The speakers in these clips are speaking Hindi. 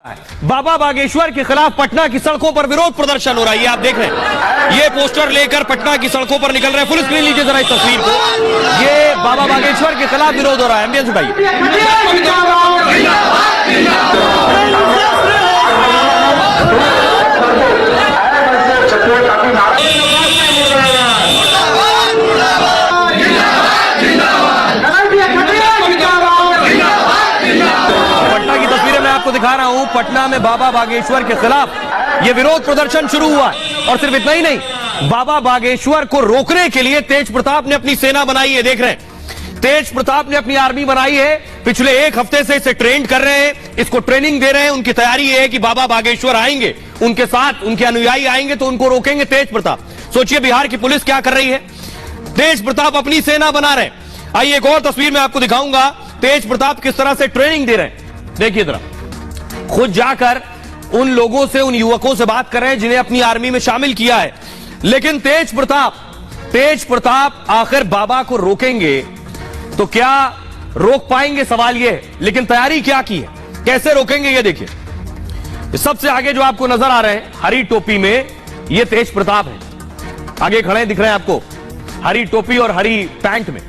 बाबा बागेश्वर के खिलाफ पटना की सड़कों पर विरोध प्रदर्शन हो रहा है। ये आप देख रहे हैं, ये पोस्टर लेकर पटना की सड़कों पर निकल रहे हैं। पुलिस ले लीजिए जरा इस तस्वीर को। ये बाबा बागेश्वर के खिलाफ विरोध हो रहा है। एम्बियंस उठाइए। पटना की तस्वीरें मैं आपको दिखा रहा हूं। पटना में बाबा बागेश्वर के खिलाफ ये विरोध प्रदर्शन शुरू हुआ है। और सिर्फ इतना ही नहीं, बाबा बागेश्वर को रोकने के लिए तेज प्रताप ने अपनी सेना बनाई है। देख रहे हैं, तेज प्रताप ने अपनी आर्मी बनाई है। पिछले एक हफ्ते से इसे ट्रेन कर रहे हैं, इसको ट्रेनिंग दे रहे हैं। उनकी तैयारी है कि बाबा बागेश्वर आएंगे, उनके साथ उनके अनुयायी आएंगे तो उनको रोकेंगे तेज प्रताप। सोचिए बिहार की पुलिस क्या कर रही है। तेज प्रताप अपनी सेना बना रहे हैं। आइए एक और तस्वीर में आपको दिखाऊंगा तेज प्रताप किस तरह से ट्रेनिंग दे रहे हैं। देखिए जरा, खुद जाकर उन लोगों से, उन युवकों से बात कर रहे हैं जिन्हें अपनी आर्मी में शामिल किया है। लेकिन तेज प्रताप आखिर बाबा को रोकेंगे तो क्या रोक पाएंगे, सवाल यह है। लेकिन तैयारी क्या की है, कैसे रोकेंगे, ये देखिए। सबसे आगे जो आपको नजर आ रहे हैं हरी टोपी में, ये तेज प्रताप है। आगे खड़े दिख रहे हैं आपको, हरी टोपी और हरी पैंट में।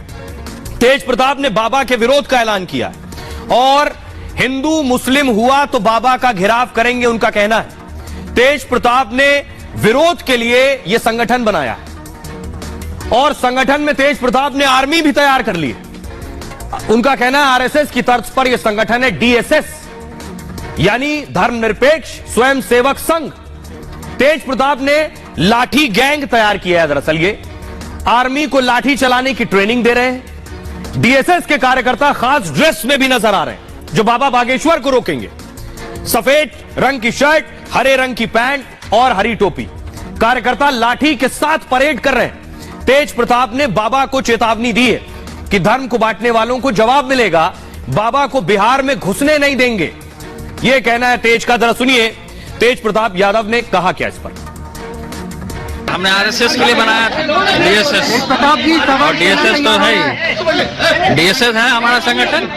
तेज प्रताप ने बाबा के विरोध का ऐलान किया है और हिंदू मुस्लिम हुआ तो बाबा का घेराव करेंगे, उनका कहना है। तेज प्रताप ने विरोध के लिए यह संगठन बनाया और संगठन में तेज प्रताप ने आर्मी भी तैयार कर ली है। उनका कहना है आरएसएस की तर्ज पर यह संगठन है डीएसएस, यानी धर्मनिरपेक्ष स्वयंसेवक संघ। तेज प्रताप ने लाठी गैंग तैयार किया है। दरअसल ये आर्मी को लाठी चलाने की ट्रेनिंग दे रहे हैं। डीएसएस के कार्यकर्ता खास ड्रेस में भी नजर आ रहे हैं जो बाबा बागेश्वर को रोकेंगे। सफेद रंग की शर्ट, हरे रंग की पैंट और हरी टोपी। कार्यकर्ता लाठी के साथ परेड कर रहे हैं। तेज प्रताप ने बाबा को चेतावनी दी है कि धर्म को बांटने वालों को जवाब मिलेगा, बाबा को बिहार में घुसने नहीं देंगे। यह कहना है तेज का। जरा सुनिए तेज प्रताप यादव ने कहा क्या इस पर। हमने आरएसएस के लिए बनाया था डीएसएस, और डीएसएस तो है, डीएसएस है हमारा संगठन,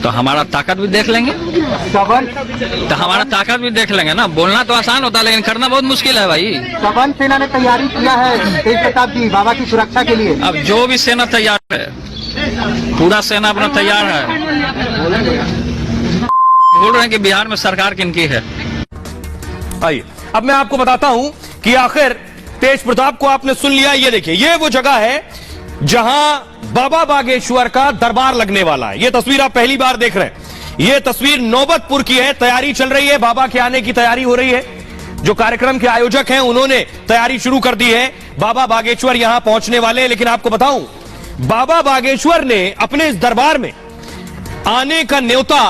तो हमारा ताकत भी देख लेंगे। तो हमारा ताकत भी देख लेंगे ना। बोलना तो आसान होता है लेकिन करना बहुत मुश्किल है भाई। सवन सेना ने तैयारी किया है तेज प्रताप जी बाबा की सुरक्षा के लिए। अब जो भी सेना तैयार है, पूरा सेना अपना तैयार है। बोल रहे हैं कि बिहार में सरकार किनकी है। आइए अब मैं आपको बताता हूं कि आखिर तेज प्रताप को आपने सुन लिया। ये देखिए, ये वो जगह है जहां बाबा बागेश्वर का दरबार लगने वाला है। ये तस्वीर आप पहली बार देख रहे हैं। ये तस्वीर नौबतपुर की है। तैयारी चल रही है, बाबा के आने की तैयारी हो रही है। जो कार्यक्रम के आयोजक हैं उन्होंने तैयारी शुरू कर दी है। बाबा बागेश्वर यहां पहुंचने वाले हैं। लेकिन आपको बताऊं, बाबा बागेश्वर ने अपने इस दरबार में आने का न्योता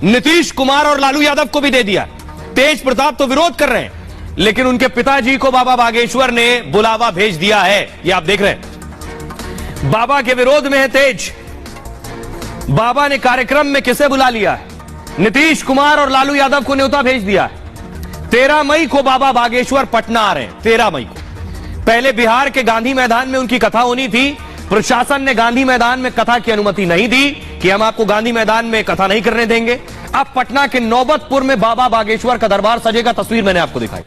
नीतीश कुमार और लालू यादव को भी दे दिया। तेज प्रताप तो विरोध कर रहे हैं लेकिन उनके पिताजी को बाबा बागेश्वर ने बुलावा भेज दिया है। ये आप देख रहे हैं, बाबा के विरोध में है तेज। बाबा ने कार्यक्रम में किसे बुला लिया है? नीतीश कुमार और लालू यादव को न्योता भेज दिया है। 13 मई को बाबा बागेश्वर पटना आ रहे हैं। 13 मई को पहले बिहार के गांधी मैदान में उनकी कथा होनी थी। प्रशासन ने गांधी मैदान में कथा की अनुमति नहीं दी कि हम आपको गांधी मैदान में कथा नहीं करने देंगे। अब पटना के नौबतपुर में बाबा बागेश्वर का दरबार सजेगा। तस्वीर मैंने आपको दिखाई।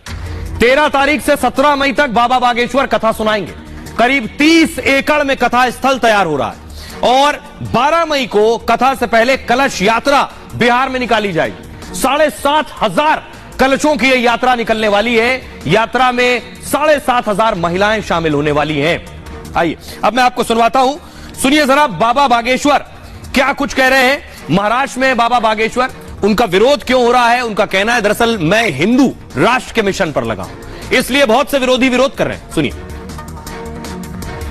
13 तारीख से 17 मई तक बाबा बागेश्वर कथा सुनाएंगे। करीब 30 एकड़ में कथा स्थल तैयार हो रहा है और 12 मई को कथा से पहले कलश यात्रा बिहार में निकाली जाएगी। 7,500 कलशों की यह यात्रा निकलने वाली है। यात्रा में 7,500 महिलाएं शामिल होने वाली हैं। आइए अब मैं आपको सुनवाता हूं, सुनिए जरा बाबा बागेश्वर क्या कुछ कह रहे हैं। महाराष्ट्र में बाबा बागेश्वर, उनका विरोध क्यों हो रहा है। उनका कहना है दरअसल मैं हिंदू राष्ट्र के मिशन पर लगा हूं, इसलिए बहुत से विरोधी विरोध कर रहे हैं। सुनिए।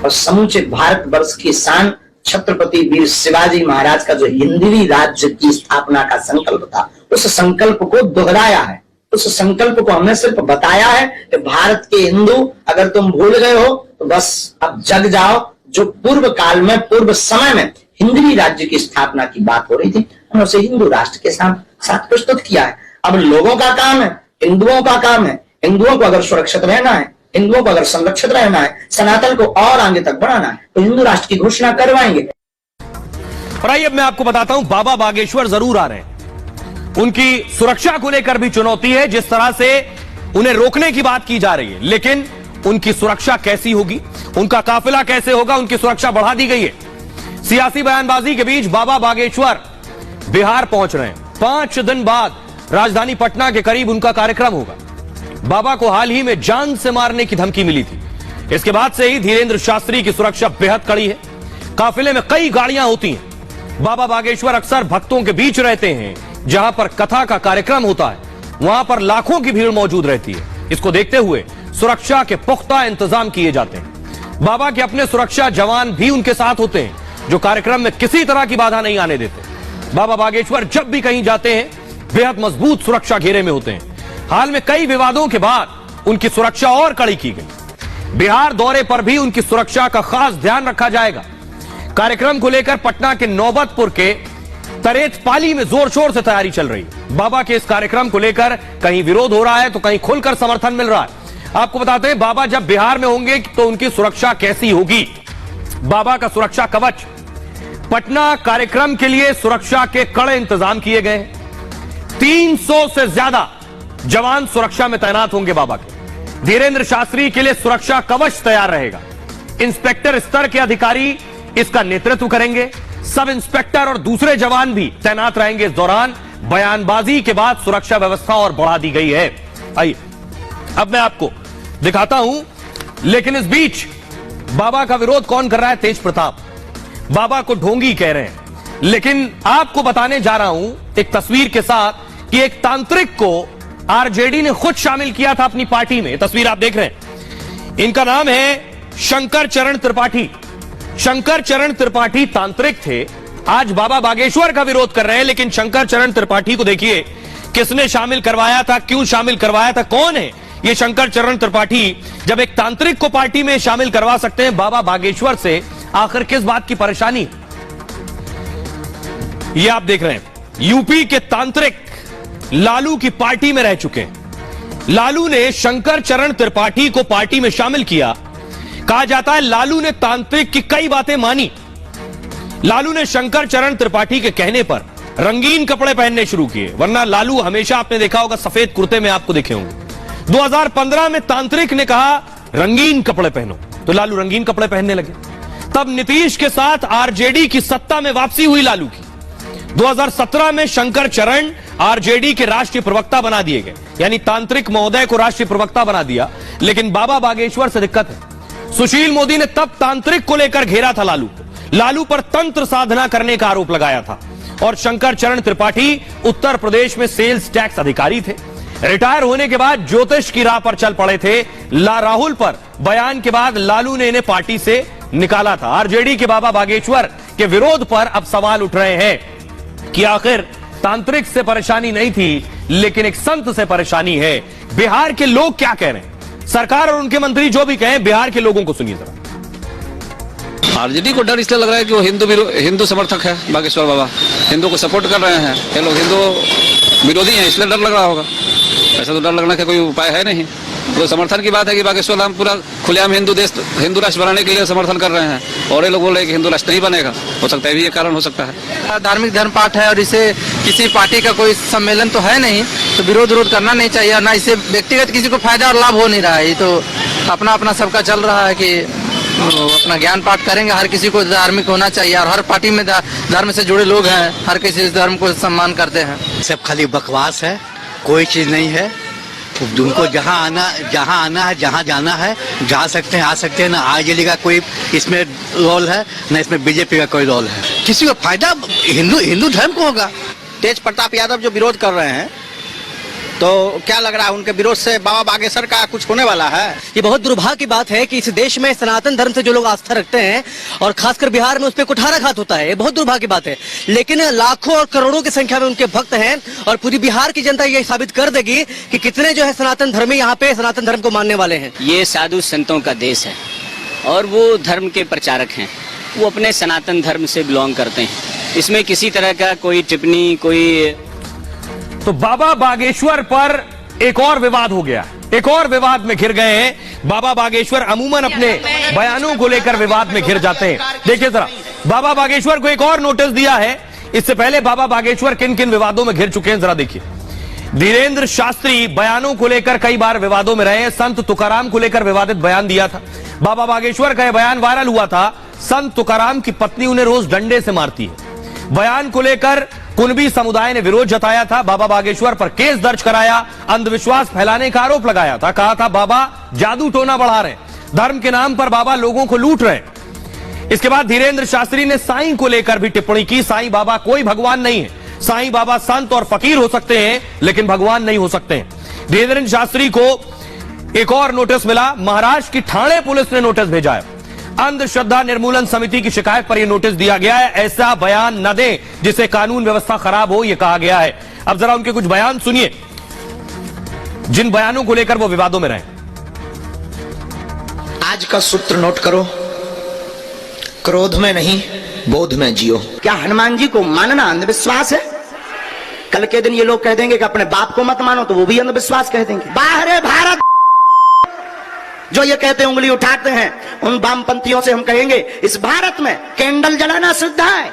और समूचे भारतवर्ष की शान छत्रपति वीर शिवाजी महाराज का जो हिंदवी राज्य की स्थापना का संकल्प था, उस संकल्प को दोहराया है। उस संकल्प को हमने सिर्फ बताया है कि भारत के हिंदू अगर तुम भूल गए हो तो बस अब जग जाओ। जो पूर्व काल में, पूर्व समय में हिंदवी राज्य की स्थापना की बात हो रही थी, हमने उसे हिंदू राष्ट्र के साथ प्रस्तुत किया है। अब लोगों का काम है, हिंदुओं का काम है, हिंदुओं को अगर सुरक्षित रहना है, हिंदुओं को अगर संरक्षित रहना है, सनातन को और आगे तक बढ़ाना है, तो हिंदू राष्ट्र की घोषणा करवाएंगे। और आइए अब मैं आपको बताता हूं, बाबा बागेश्वर जरूर आ रहे हैं। उनकी सुरक्षा को लेकर भी चुनौती है। जिस तरह से उन्हें रोकने की बात की जा रही है, लेकिन उनकी सुरक्षा कैसी होगी, उनका काफिला कैसे होगा, उनकी सुरक्षा बढ़ा दी गई है। सियासी बयानबाजी के बीच बाबा बागेश्वर बिहार पहुंच रहे हैं। 5 दिन बाद राजधानी पटना के करीब उनका कार्यक्रम होगा। बाबा को हाल ही में जान से मारने की धमकी मिली थी। इसके बाद से ही धीरेन्द्र शास्त्री की सुरक्षा बेहद कड़ी है। काफिले में कई गाड़ियां होती हैं। बाबा बागेश्वर अक्सर भक्तों के बीच रहते हैं। जहां पर कथा का कार्यक्रम होता है, वहां पर लाखों की भीड़ मौजूद रहती है। इसको देखते हुए सुरक्षा के पुख्ता इंतजाम किए जाते हैं। बाबा के अपने सुरक्षा जवान भी उनके साथ होते हैं, जो कार्यक्रम में किसी तरह की बाधा नहीं आने देते। बाबा बागेश्वर जब भी कहीं जाते हैं, बेहद मजबूत सुरक्षा घेरे में होते हैं। हाल में कई विवादों के बाद उनकी सुरक्षा और कड़ी की गई। बिहार दौरे पर भी उनकी सुरक्षा का खास ध्यान रखा जाएगा। कार्यक्रम को लेकर पटना के नौबतपुर के तरेतपाली में जोर शोर से तैयारी चल रही है। बाबा के इस कार्यक्रम को लेकर कहीं विरोध हो रहा है तो कहीं खुलकर समर्थन मिल रहा है। आपको बताते हैं, बाबा जब बिहार में होंगे तो उनकी सुरक्षा कैसी होगी। बाबा का सुरक्षा कवच। पटना कार्यक्रम के लिए सुरक्षा के कड़े इंतजाम किए गए हैं। 300 से ज्यादा जवान सुरक्षा में तैनात होंगे बाबा के। धीरेन्द्र शास्त्री के लिए सुरक्षा कवच तैयार रहेगा। इंस्पेक्टर स्तर के अधिकारी इसका नेतृत्व करेंगे। सब इंस्पेक्टर और दूसरे जवान भी तैनात रहेंगे। इस दौरान बयानबाजी के बाद सुरक्षा व्यवस्था और बढ़ा दी गई है। आइए अब मैं आपको दिखाता हूं। लेकिन इस बीच बाबा का विरोध कौन कर रहा है? तेज प्रताप। बाबा को ढोंगी कह रहे हैं। लेकिन आपको बताने जा रहा हूं एक तस्वीर के साथ कि एक तांत्रिक को आरजेडी ने खुद शामिल किया था अपनी पार्टी में। तस्वीर आप देख रहे हैं। इनका नाम है शंकर चरण त्रिपाठी। शंकर चरण त्रिपाठी तांत्रिक थे। आज बाबा बागेश्वर का विरोध कर रहे हैं। लेकिन शंकर चरण त्रिपाठी को देखिए, किसने शामिल करवाया था, क्यों शामिल करवाया था, कौन है ये शंकर चरण त्रिपाठी? जब एक तांत्रिक को पार्टी में शामिल करवा सकते हैं बाबा बागेश्वर से, आखिर किस बात की परेशानी? ये आप देख रहे हैं, यूपी के तांत्रिक लालू की पार्टी में रह चुके हैं। लालू ने शंकर चरण त्रिपाठी को पार्टी में शामिल किया। कहा जाता है लालू ने तांत्रिक की कई बातें मानी। लालू ने शंकर चरण त्रिपाठी के कहने पर रंगीन कपड़े पहनने शुरू किए। वरना लालू हमेशा आपने देखा होगा सफेद कुर्ते में आपको देखे होंगे। 2015 में तांत्रिक ने कहा रंगीन कपड़े पहनो, तो लालू रंगीन कपड़े पहनने लगे। तब नीतीश के साथ आरजेडी की सत्ता में वापसी हुई लालू की। 2017 में शंकर चरण आरजेडी के राष्ट्रीय प्रवक्ता बना दिए गए। यानी तांत्रिक महोदय को राष्ट्रीय प्रवक्ता बना दिया। लेकिन बाबा बागेश्वर से दिक्कत है। सुशील मोदी ने तब तांत्रिक को लेकर घेरा था लालू को। लालू पर तंत्र साधना करने का आरोप लगाया था। और शंकर चरण त्रिपाठी उत्तर प्रदेश में सेल्स टैक्स अधिकारी थे। रिटायर होने के बाद ज्योतिष की राह पर चल पड़े थे। राहुल पर बयान के बाद लालू ने इन्हें पार्टी से निकाला था। आरजेडी के बाबा बागेश्वर के विरोध पर अब सवाल उठ रहे हैं कि आखिर तांत्रिक से परेशानी नहीं थी, लेकिन एक संत से परेशानी है। बिहार के लोग क्या कह रहे हैं? सरकार और उनके मंत्री जो भी कहें, बिहार के लोगों को सुनिए जरा। आरजेडी को डर इसलिए लग रहा है कि वो हिंदू समर्थक है। बागेश्वर बाबा हिंदू को सपोर्ट कर रहे हैं। ये लोग हिंदू विरोधी हैं, इसलिए डर लग रहा होगा। ऐसा तो डर लगने का कोई उपाय है नहीं। तो समर्थन की बात है कि बागेश्वर धाम पूरा खुलेआम हिंदू राष्ट्र बनाने के लिए समर्थन कर रहे हैं। और ये लोग बोल रहे हैं कि हिंदू राष्ट्र नहीं बनेगा। हो सकता है भी ये कारण हो सकता है। धार्मिक धर्म पाठ है और इसे किसी पार्टी का कोई सम्मेलन तो है नहीं, तो विरोध करना नहीं चाहिए। और ना इससे व्यक्तिगत किसी को फायदा और लाभ हो नहीं रहा है। ये तो अपना अपना सबका चल रहा है कि अपना ज्ञान पाठ करेंगे। हर किसी को धार्मिक होना चाहिए और हर पार्टी में धर्म से जुड़े लोग हैं। हर किसी धर्म को सम्मान करते हैं। सब खाली बकवास है, कोई चीज नहीं है। उनको जहाँ आना है, जहाँ जाना है जा सकते हैं, आ सकते हैं। ना आरजेडी का कोई इसमें रोल है, ना इसमें बीजेपी का कोई रोल है। किसी को फायदा हिंदू धर्म को होगा। तेज प्रताप यादव जो विरोध कर रहे हैं, तो क्या लग रहा है उनके विरोध से बाबा बागेश्वर का कुछ होने वाला है? ये बहुत दुर्भाग्य की बात है कि इस देश में सनातन धर्म से जो लोग आस्था रखते हैं और खासकर बिहार में उस पर कुठाराघात होता है। ये बहुत दुर्भाग्य की बात है। लेकिन लाखों और करोड़ों की संख्या में उनके भक्त हैं और पूरी बिहार की जनता ये साबित कर देगी कि कितने जो है सनातन धर्मी यहाँ पे सनातन धर्म को मानने वाले हैं। ये साधु संतों का देश है और वो धर्म के प्रचारक हैं। वो अपने सनातन धर्म से बिलोंग करते हैं। इसमें किसी तरह का कोई टिप्पणी, कोई तो बाबा बागेश्वर पर एक और विवाद हो गया। एक और विवाद में घिर गए हैं। बाबा बागेश्वर अमूमन अपने बयानों को लेकर विवाद में घिर जाते हैं। देखिए जरा, बाबा बागेश्वर को एक और नोटिस दिया है। इससे पहले बाबा बागेश्वर किन किन विवादों में घिर चुके हैं, जरा देखिए। धीरेन्द्र शास्त्री बयानों को लेकर कई बार विवादों में रहे। संत तुकाराम को लेकर विवादित बयान दिया था। बाबा बागेश्वर का यह बयान वायरल हुआ था। संत तुकाराम की पत्नी उन्हें रोज डंडे से मारती है। बयान को लेकर कुनबी समुदाय ने विरोध जताया था। बाबा बागेश्वर पर केस दर्ज कराया, अंधविश्वास फैलाने का आरोप लगाया था। कहा था बाबा जादू टोना बढ़ा रहे हैं, धर्म के नाम पर बाबा लोगों को लूट रहे हैं। इसके बाद धीरेन्द्र शास्त्री ने साईं को लेकर भी टिप्पणी की। साईं बाबा कोई भगवान नहीं है। साईं बाबा संत और फकीर हो सकते हैं लेकिन भगवान नहीं हो सकते हैं। धीरेन्द्र शास्त्री को एक और नोटिस मिला। महाराष्ट्र की ठाणे पुलिस ने नोटिस भेजा है। अंधश्रद्धा निर्मूलन समिति की शिकायत पर यह नोटिस दिया गया है। ऐसा बयान न दें जिससे कानून व्यवस्था खराब हो, यह कहा गया है। अब जरा उनके कुछ बयान सुनिए जिन बयानों को लेकर वो विवादों में रहे। आज का सूत्र नोट करो, क्रोध में नहीं बोध में जियो। क्या हनुमान जी को मानना अंधविश्वास है? कल के दिन ये लोग कह देंगे कि अपने बाप को मत मानो, तो वो भी अंधविश्वास कह देंगे। बाहर भारत जो ये कहते हैं, उंगली उठाते हैं, उन वामपंथियों से हम कहेंगे इस भारत में कैंडल जलाना सिद्ध है।